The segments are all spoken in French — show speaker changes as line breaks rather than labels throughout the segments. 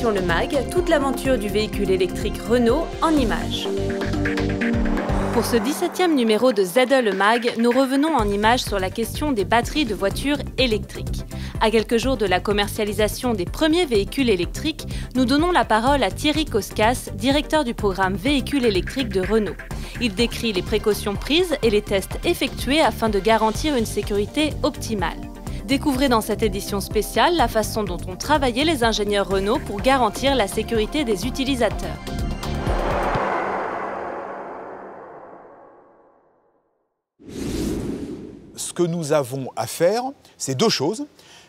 Zadel le MAG, toute l'aventure du véhicule électrique Renault en images. Pour ce 17e numéro de Zadel le MAG, nous revenons en images sur la question des batteries de voitures électriques. À quelques jours de la commercialisation des premiers véhicules électriques, nous donnons la parole à Thierry Koskas, directeur du programme véhicules électriques de Renault. Il décrit les précautions prises et les tests effectués afin de garantir une sécurité optimale. Découvrez dans cette édition spéciale la façon dont ont travaillé les ingénieurs Renault pour garantir la sécurité des utilisateurs.
Ce que nous avons à faire, c'est deux choses.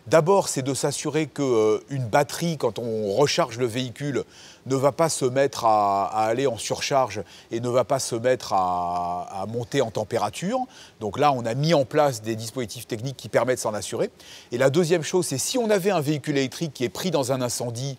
D'abord, c'est de s'assurer qu'une batterie, quand on recharge le véhicule, ne va pas se mettre à aller en surcharge et ne va pas se mettre à monter en température. Donc là, on a mis en place des dispositifs techniques qui permettent de s'en assurer. Et la deuxième chose, c'est si on avait un véhicule électrique qui est pris dans un incendie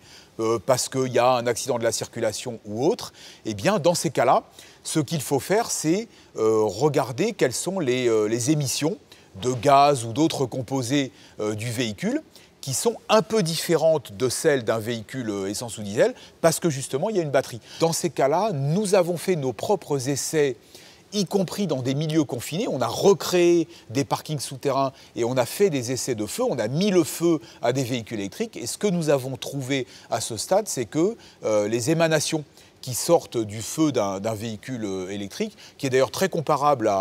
parce qu'il y a un accident de la circulation ou autre, eh bien, dans ces cas-là, ce qu'il faut faire, c'est regarder quelles sont les émissions de gaz ou d'autres composés du véhicule qui sont un peu différentes de celles d'un véhicule essence ou diesel parce que justement il y a une batterie. Dans ces cas-là, nous avons fait nos propres essais, y compris dans des milieux confinés. On a recréé des parkings souterrains et on a fait des essais de feu. On a mis le feu à des véhicules électriques et ce que nous avons trouvé à ce stade, c'est que les émanations qui sortent du feu d'un véhicule électrique, qui est d'ailleurs très comparable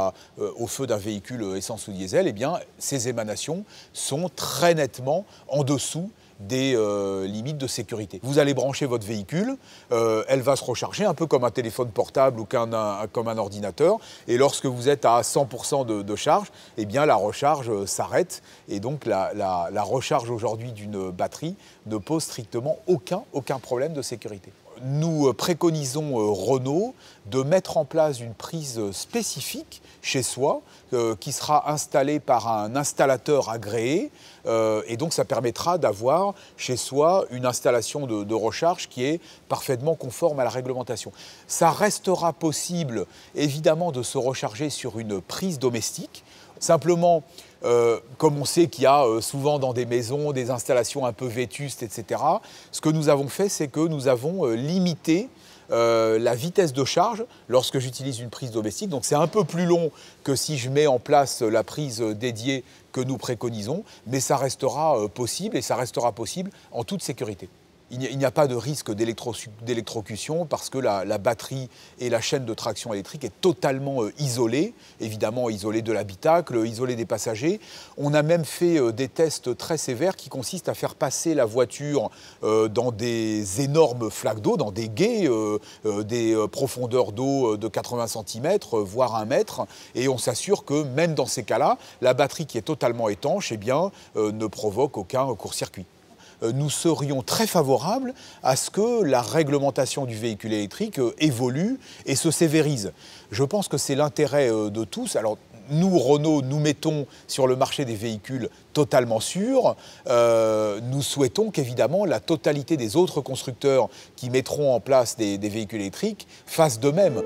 au feu d'un véhicule essence ou diesel, eh bien, ces émanations sont très nettement en dessous des limites de sécurité. Vous allez brancher votre véhicule, elle va se recharger un peu comme un téléphone portable ou comme un ordinateur, et lorsque vous êtes à 100% de charge, eh bien, la recharge s'arrête, et donc la recharge aujourd'hui d'une batterie ne pose strictement aucun problème de sécurité. Nous préconisons Renault de mettre en place une prise spécifique chez soi qui sera installée par un installateur agréé et donc ça permettra d'avoir chez soi une installation de recharge qui est parfaitement conforme à la réglementation. Ça restera possible évidemment de se recharger sur une prise domestique. Simplement, comme on sait qu'il y a souvent dans des maisons des installations un peu vétustes, etc., ce que nous avons fait, c'est que nous avons limité la vitesse de charge lorsque j'utilise une prise domestique. Donc c'est un peu plus long que si je mets en place la prise dédiée que nous préconisons, mais ça restera possible et ça restera possible en toute sécurité. Il n'y a pas de risque d'électrocution parce que la batterie et la chaîne de traction électrique est totalement isolée, évidemment isolée de l'habitacle, isolée des passagers. On a même fait des tests très sévères qui consistent à faire passer la voiture dans des énormes flaques d'eau, dans des gués, des profondeurs d'eau de 80 cm, voire 1 mètre, et on s'assure que même dans ces cas-là, la batterie qui est totalement étanche, eh bien, ne provoque aucun court-circuit. Nous serions très favorables à ce que la réglementation du véhicule électrique évolue et se sévérise. Je pense que c'est l'intérêt de tous. Alors, nous, Renault, nous mettons sur le marché des véhicules totalement sûrs. Nous souhaitons qu'évidemment la totalité des autres constructeurs qui mettront en place des véhicules électriques fassent de même.